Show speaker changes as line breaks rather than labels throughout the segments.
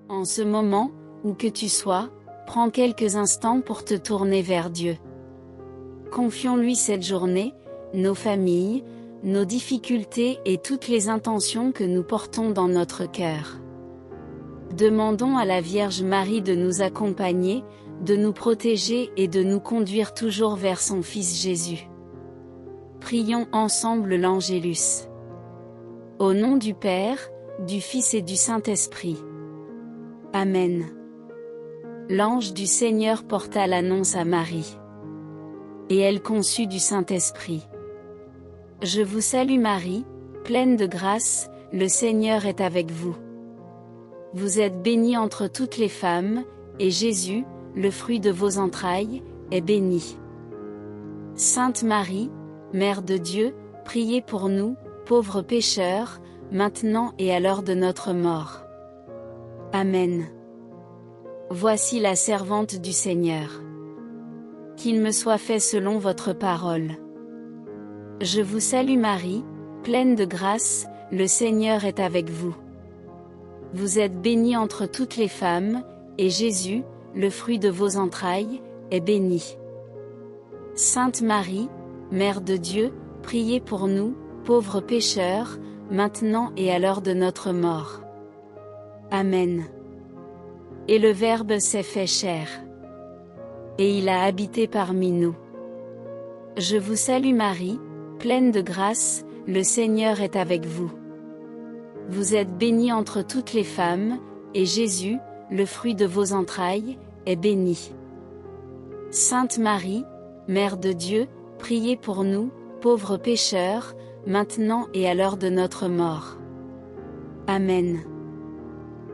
En ce moment, où que tu sois, prends quelques instants pour te tourner vers Dieu. Confions-lui cette journée, nos familles, nos difficultés et toutes les intentions que nous portons dans notre cœur. Demandons à la Vierge Marie de nous accompagner, de nous protéger et de nous conduire toujours vers son Fils Jésus. Prions ensemble l'Angélus. Au nom du Père, du Fils et du Saint-Esprit. Amen. L'ange du Seigneur porta l'annonce à Marie. Et elle conçut du Saint-Esprit. Je vous salue Marie, pleine de grâce, le Seigneur est avec vous. Vous êtes bénie entre toutes les femmes, et Jésus, le fruit de vos entrailles, est béni. Sainte Marie, Mère de Dieu, priez pour nous, pauvres pécheurs, maintenant et à l'heure de notre mort. Amen. Voici la servante du Seigneur. Qu'il me soit fait selon votre parole. Je vous salue Marie, pleine de grâce, le Seigneur est avec vous. Vous êtes bénie entre toutes les femmes, et Jésus, le fruit de vos entrailles, est béni. Sainte Marie, Mère de Dieu, priez pour nous, pauvres pécheurs, maintenant et à l'heure de notre mort. Amen. Et le Verbe s'est fait chair. Et il a habité parmi nous. Je vous salue Marie, pleine de grâce, le Seigneur est avec vous. Vous êtes bénie entre toutes les femmes, et Jésus, le fruit de vos entrailles, est béni. Sainte Marie, Mère de Dieu, priez pour nous, pauvres pécheurs, maintenant et à l'heure de notre mort. Amen.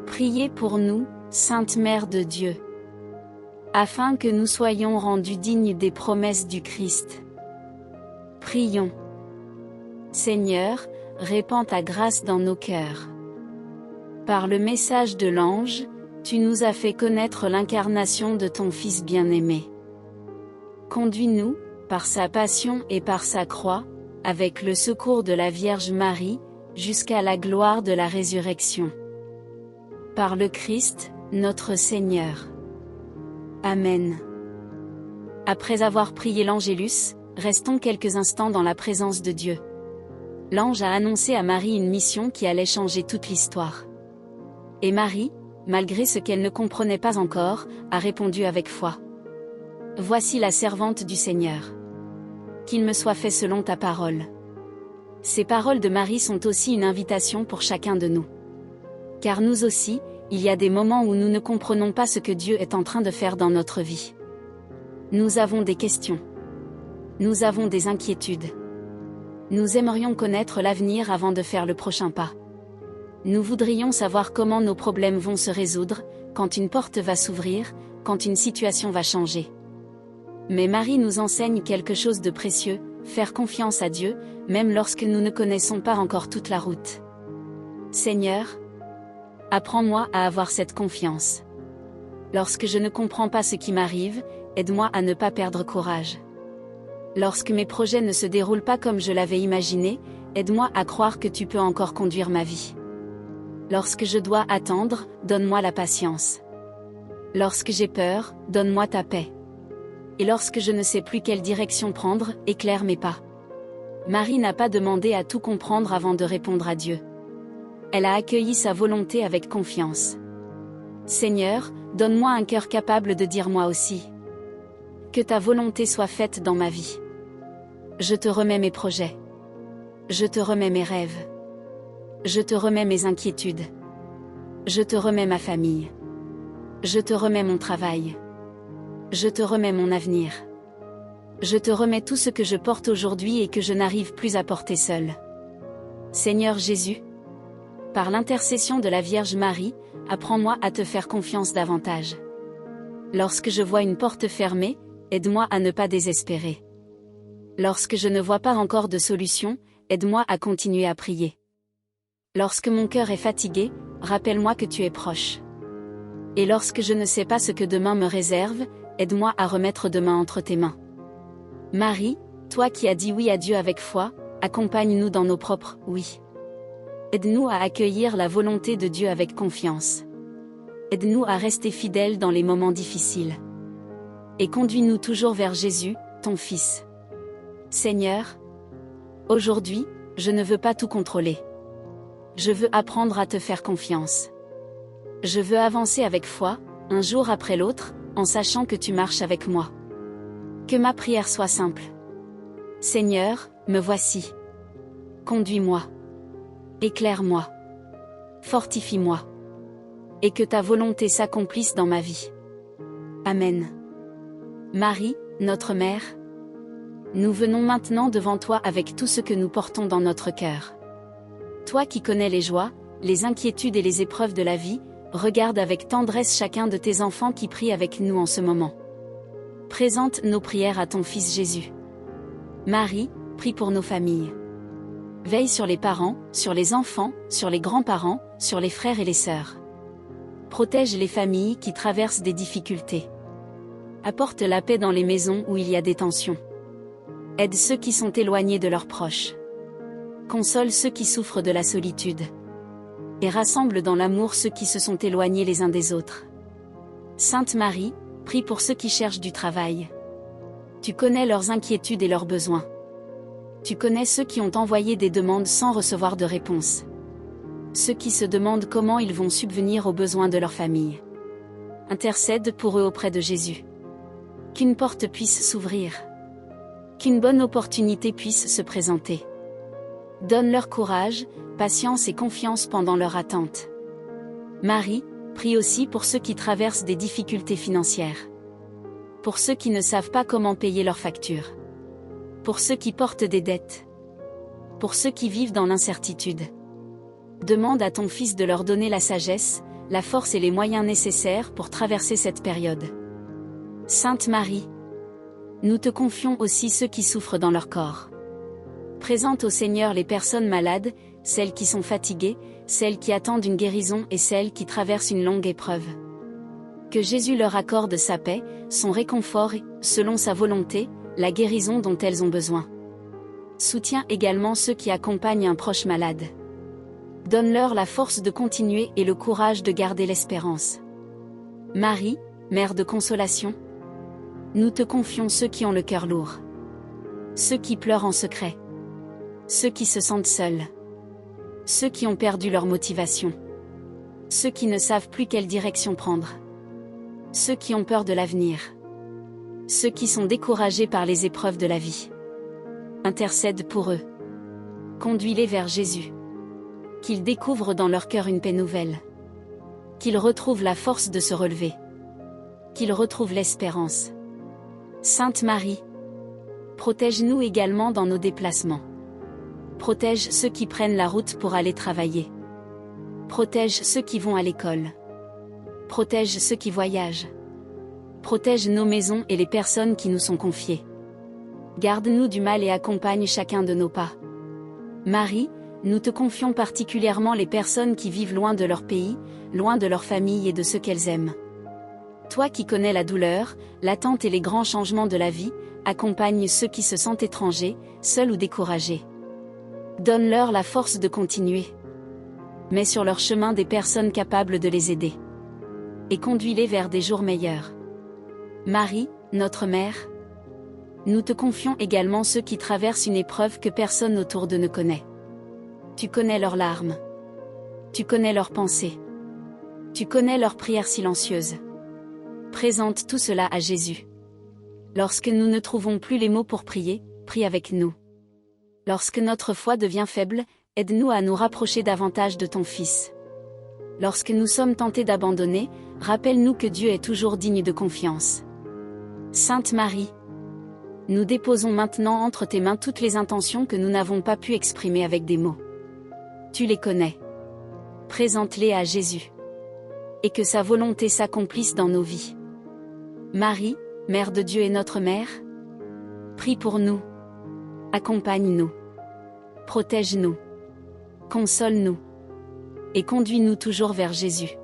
Priez pour nous, Sainte Mère de Dieu, afin que nous soyons rendus dignes des promesses du Christ. Prions. Seigneur, répands ta grâce dans nos cœurs. Par le message de l'ange, tu nous as fait connaître l'incarnation de ton Fils bien-aimé. Conduis-nous, par sa passion et par sa croix, avec le secours de la Vierge Marie, jusqu'à la gloire de la résurrection. Par le Christ, notre Seigneur. Amen. Après avoir prié l'Angélus, restons quelques instants dans la présence de Dieu. L'ange a annoncé à Marie une mission qui allait changer toute l'histoire. Et Marie, malgré ce qu'elle ne comprenait pas encore, a répondu avec foi. Voici la servante du Seigneur. Qu'il me soit fait selon ta parole. Ces paroles de Marie sont aussi une invitation pour chacun de nous. Car nous aussi, il y a des moments où nous ne comprenons pas ce que Dieu est en train de faire dans notre vie. Nous avons des questions. Nous avons des inquiétudes. Nous aimerions connaître l'avenir avant de faire le prochain pas. Nous voudrions savoir comment nos problèmes vont se résoudre, quand une porte va s'ouvrir, quand une situation va changer. Mais Marie nous enseigne quelque chose de précieux, faire confiance à Dieu, même lorsque nous ne connaissons pas encore toute la route. Seigneur, apprends-moi à avoir cette confiance. Lorsque je ne comprends pas ce qui m'arrive, aide-moi à ne pas perdre courage. Lorsque mes projets ne se déroulent pas comme je l'avais imaginé, aide-moi à croire que tu peux encore conduire ma vie. Lorsque je dois attendre, donne-moi la patience. Lorsque j'ai peur, donne-moi ta paix. Et lorsque je ne sais plus quelle direction prendre, éclaire mes pas. Marie n'a pas demandé à tout comprendre avant de répondre à Dieu. Elle a accueilli sa volonté avec confiance. Seigneur, donne-moi un cœur capable de dire moi aussi. Que ta volonté soit faite dans ma vie. Je te remets mes projets. Je te remets mes rêves. Je te remets mes inquiétudes. Je te remets ma famille. Je te remets mon travail. Je te remets mon avenir. Je te remets tout ce que je porte aujourd'hui et que je n'arrive plus à porter seul. Seigneur Jésus, par l'intercession de la Vierge Marie, apprends-moi à te faire confiance davantage. Lorsque je vois une porte fermée, aide-moi à ne pas désespérer. Lorsque je ne vois pas encore de solution, aide-moi à continuer à prier. Lorsque mon cœur est fatigué, rappelle-moi que tu es proche. Et lorsque je ne sais pas ce que demain me réserve, aide-moi à remettre demain entre tes mains. Marie, toi qui as dit oui à Dieu avec foi, accompagne-nous dans nos propres oui. Aide-nous à accueillir la volonté de Dieu avec confiance. aide-nous à rester fidèles dans les moments difficiles. Et conduis-nous toujours vers Jésus, ton Fils. Seigneur, aujourd'hui, je ne veux pas tout contrôler. Je veux apprendre à te faire confiance. Je veux avancer avec foi, un jour après l'autre, en sachant que tu marches avec moi. Que ma prière soit simple. Seigneur, me voici. Conduis-moi. Éclaire-moi. Fortifie-moi. Et que ta volonté s'accomplisse dans ma vie. Amen. Marie, notre Mère, nous venons maintenant devant toi avec tout ce que nous portons dans notre cœur. Toi qui connais les joies, les inquiétudes et les épreuves de la vie, regarde avec tendresse chacun de tes enfants qui prient avec nous en ce moment. Présente nos prières à ton Fils Jésus. Marie, prie pour nos familles. Veille sur les parents, sur les enfants, sur les grands-parents, sur les frères et les sœurs. Protège les familles qui traversent des difficultés. Apporte la paix dans les maisons où il y a des tensions. Aide ceux qui sont éloignés de leurs proches. Console ceux qui souffrent de la solitude. Et rassemble dans l'amour ceux qui se sont éloignés les uns des autres. Sainte Marie, prie pour ceux qui cherchent du travail. Tu connais leurs inquiétudes et leurs besoins. Tu connais ceux qui ont envoyé des demandes sans recevoir de réponse. Ceux qui se demandent comment ils vont subvenir aux besoins de leur famille. Intercède pour eux auprès de Jésus. Qu'une porte puisse s'ouvrir. Qu'une bonne opportunité puisse se présenter. Donne-leur courage, patience et confiance pendant leur attente. Marie, prie aussi pour ceux qui traversent des difficultés financières. Pour ceux qui ne savent pas comment payer leurs factures. Pour ceux qui portent des dettes. Pour ceux qui vivent dans l'incertitude. Demande à ton Fils de leur donner la sagesse, la force et les moyens nécessaires pour traverser cette période. Sainte Marie, nous te confions aussi ceux qui souffrent dans leur corps. Présente au Seigneur les personnes malades, celles qui sont fatiguées, celles qui attendent une guérison et celles qui traversent une longue épreuve. Que Jésus leur accorde sa paix, son réconfort et, selon sa volonté, la guérison dont elles ont besoin. Soutiens également ceux qui accompagnent un proche malade. Donne-leur la force de continuer et le courage de garder l'espérance. Marie, Mère de consolation, nous te confions ceux qui ont le cœur lourd. Ceux qui pleurent en secret. Ceux qui se sentent seuls. Ceux qui ont perdu leur motivation. Ceux qui ne savent plus quelle direction prendre. Ceux qui ont peur de l'avenir. Ceux qui sont découragés par les épreuves de la vie. Intercède pour eux. Conduis-les vers Jésus. Qu'ils découvrent dans leur cœur une paix nouvelle. Qu'ils retrouvent la force de se relever. Qu'ils retrouvent l'espérance. Sainte Marie, protège-nous également dans nos déplacements. Protège ceux qui prennent la route pour aller travailler. Protège ceux qui vont à l'école. Protège ceux qui voyagent. Protège nos maisons et les personnes qui nous sont confiées. Garde-nous du mal et accompagne chacun de nos pas. Marie, nous te confions particulièrement les personnes qui vivent loin de leur pays, loin de leur famille et de ceux qu'elles aiment. Toi qui connais la douleur, l'attente et les grands changements de la vie, accompagne ceux qui se sentent étrangers, seuls ou découragés. Donne-leur la force de continuer. Mets sur leur chemin des personnes capables de les aider. Et conduis-les vers des jours meilleurs. Marie, notre Mère, nous te confions également ceux qui traversent une épreuve que personne autour d'eux ne connaît. Tu connais leurs larmes. Tu connais leurs pensées. Tu connais leurs prières silencieuses. Présente tout cela à Jésus. Lorsque nous ne trouvons plus les mots pour prier, prie avec nous. Lorsque notre foi devient faible, aide-nous à nous rapprocher davantage de ton Fils. Lorsque nous sommes tentés d'abandonner, rappelle-nous que Dieu est toujours digne de confiance. Sainte Marie, nous déposons maintenant entre tes mains toutes les intentions que nous n'avons pas pu exprimer avec des mots. Tu les connais. Présente-les à Jésus. Et que sa volonté s'accomplisse dans nos vies. Marie, Mère de Dieu et notre Mère, prie pour nous. Accompagne-nous. Protège-nous. Console-nous. Et conduis-nous toujours vers Jésus.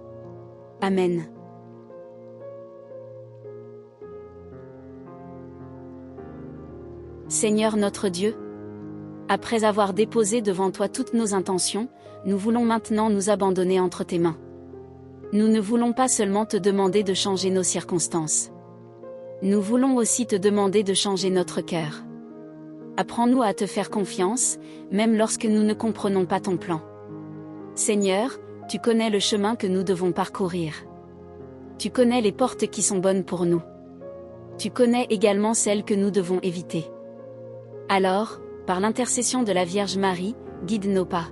Amen. Seigneur notre Dieu, après avoir déposé devant toi toutes nos intentions, nous voulons maintenant nous abandonner entre tes mains. Nous ne voulons pas seulement te demander de changer nos circonstances. Nous voulons aussi te demander de changer notre cœur. Apprends-nous à te faire confiance, même lorsque nous ne comprenons pas ton plan. Seigneur, tu connais le chemin que nous devons parcourir. Tu connais les portes qui sont bonnes pour nous. Tu connais également celles que nous devons éviter. Alors, par l'intercession de la Vierge Marie, guide nos pas.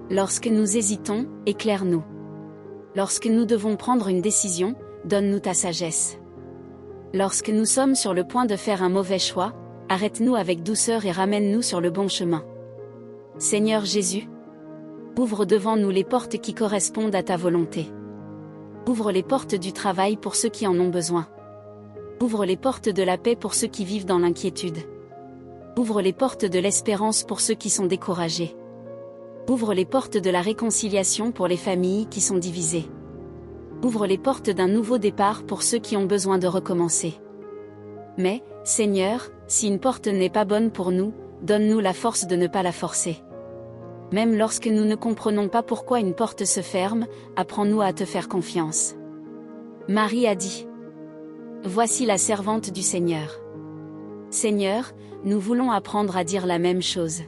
Lorsque nous hésitons, éclaire-nous. Lorsque nous devons prendre une décision, donne-nous ta sagesse. Lorsque nous sommes sur le point de faire un mauvais choix, arrête-nous avec douceur et ramène-nous sur le bon chemin. Seigneur Jésus, ouvre devant nous les portes qui correspondent à ta volonté. Ouvre les portes du travail pour ceux qui en ont besoin. Ouvre les portes de la paix pour ceux qui vivent dans l'inquiétude. Ouvre les portes de l'espérance pour ceux qui sont découragés. Ouvre les portes de la réconciliation pour les familles qui sont divisées. Ouvre les portes d'un nouveau départ pour ceux qui ont besoin de recommencer. Mais, Seigneur, si une porte n'est pas bonne pour nous, donne-nous la force de ne pas la forcer. Même lorsque nous ne comprenons pas pourquoi une porte se ferme, apprends-nous à te faire confiance. Marie a dit: Voici la servante du Seigneur. Seigneur, nous voulons apprendre à dire la même chose.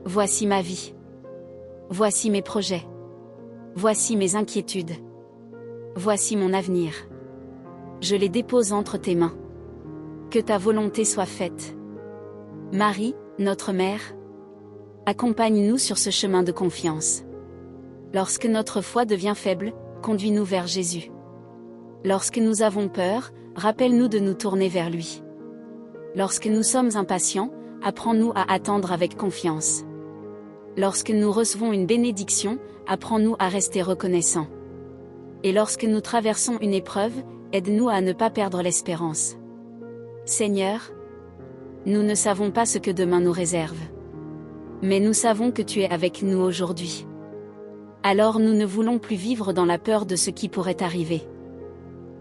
Voici ma vie. Voici mes projets. Voici mes inquiétudes. Voici mon avenir. Je les dépose entre tes mains. Que ta volonté soit faite. Marie, notre mère, accompagne-nous sur ce chemin de confiance. Lorsque notre foi devient faible, conduis-nous vers Jésus. Lorsque nous avons peur, rappelle-nous de nous tourner vers lui. Lorsque nous sommes impatients, apprends-nous à attendre avec confiance. Lorsque nous recevons une bénédiction, apprends-nous à rester reconnaissants. Et lorsque nous traversons une épreuve, aide-nous à ne pas perdre l'espérance. Seigneur, nous ne savons pas ce que demain nous réserve. Mais nous savons que tu es avec nous aujourd'hui. Alors nous ne voulons plus vivre dans la peur de ce qui pourrait arriver.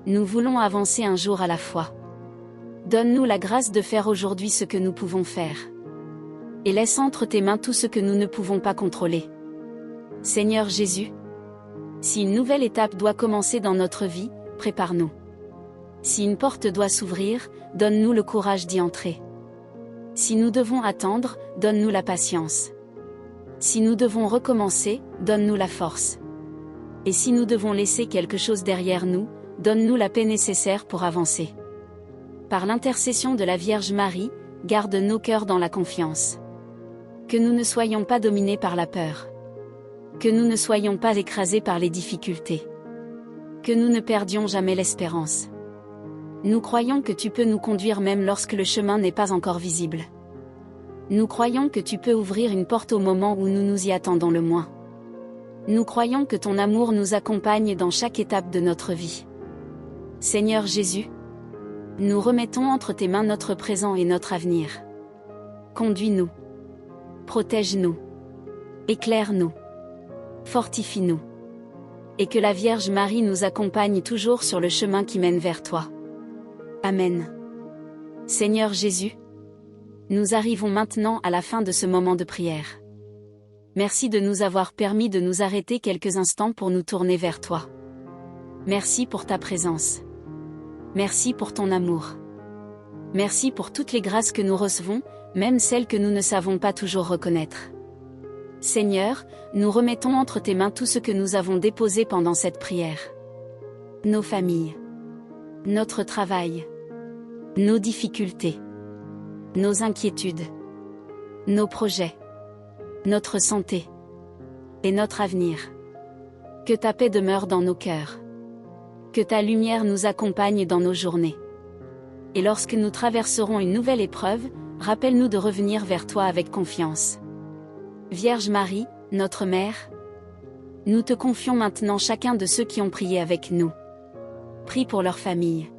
Nous voulons avancer un jour à la fois. Donne-nous la grâce de faire aujourd'hui ce que nous pouvons faire. Et laisse entre tes mains tout ce que nous ne pouvons pas contrôler. Seigneur Jésus, si une nouvelle étape doit commencer dans notre vie, prépare-nous. Si une porte doit s'ouvrir, donne-nous le courage d'y entrer. Si nous devons attendre, donne-nous la patience. Si nous devons recommencer, donne-nous la force. Et si nous devons laisser quelque chose derrière nous, donne-nous la paix nécessaire pour avancer. Par l'intercession de la Vierge Marie, garde nos cœurs dans la confiance. Que nous ne soyons pas dominés par la peur. Que nous ne soyons pas écrasés par les difficultés. Que nous ne perdions jamais l'espérance. Nous croyons que tu peux nous conduire même lorsque le chemin n'est pas encore visible. Nous croyons que tu peux ouvrir une porte au moment où nous nous y attendons le moins. Nous croyons que ton amour nous accompagne dans chaque étape de notre vie. Seigneur Jésus, nous remettons entre tes mains notre présent et notre avenir. Conduis-nous. Protège-nous. Éclaire-nous. Fortifie-nous. Et que la Vierge Marie nous accompagne toujours sur le chemin qui mène vers toi. Amen. Seigneur Jésus, nous arrivons maintenant à la fin de ce moment de prière. Merci de nous avoir permis de nous arrêter quelques instants pour nous tourner vers toi. Merci pour ta présence. Merci pour ton amour. Merci pour toutes les grâces que nous recevons, même celles que nous ne savons pas toujours reconnaître. Seigneur, nous remettons entre tes mains tout ce que nous avons déposé pendant cette prière. Nos familles. Notre travail. Nos difficultés. Nos inquiétudes. Nos projets. Notre santé. Et notre avenir. Que ta paix demeure dans nos cœurs. Que ta lumière nous accompagne dans nos journées. Et lorsque nous traverserons une nouvelle épreuve, rappelle-nous de revenir vers toi avec confiance. Vierge Marie, notre Mère, nous te confions maintenant chacun de ceux qui ont prié avec nous. Prie pour leur famille.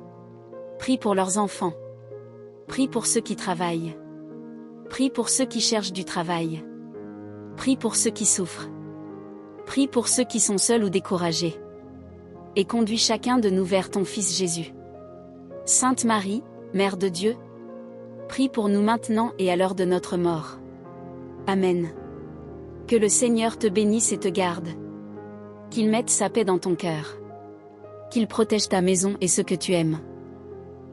Prie pour leurs enfants. Prie pour ceux qui travaillent. Prie pour ceux qui cherchent du travail. Prie pour ceux qui souffrent. Prie pour ceux qui sont seuls ou découragés. Et conduis chacun de nous vers ton Fils Jésus. Sainte Marie, Mère de Dieu, prie pour nous maintenant et à l'heure de notre mort. Amen. Que le Seigneur te bénisse et te garde. Qu'il mette sa paix dans ton cœur. Qu'il protège ta maison et ce que tu aimes.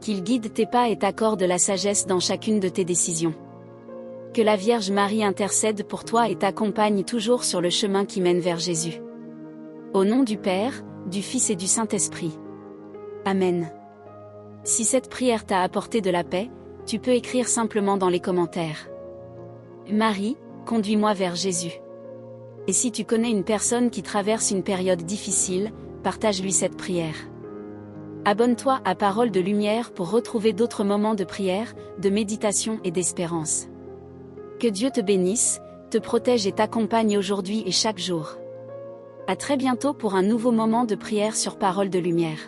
Qu'il guide tes pas et t'accorde la sagesse dans chacune de tes décisions. Que la Vierge Marie intercède pour toi et t'accompagne toujours sur le chemin qui mène vers Jésus. Au nom du Père, du Fils et du Saint-Esprit. Amen. Si cette prière t'a apporté de la paix, tu peux écrire simplement dans les commentaires. Marie, conduis-moi vers Jésus. Et si tu connais une personne qui traverse une période difficile, partage-lui cette prière. Abonne-toi à Parole de Lumière pour retrouver d'autres moments de prière, de méditation et d'espérance. Que Dieu te bénisse, te protège et t'accompagne aujourd'hui et chaque jour. À très bientôt pour un nouveau moment de prière sur Parole de Lumière.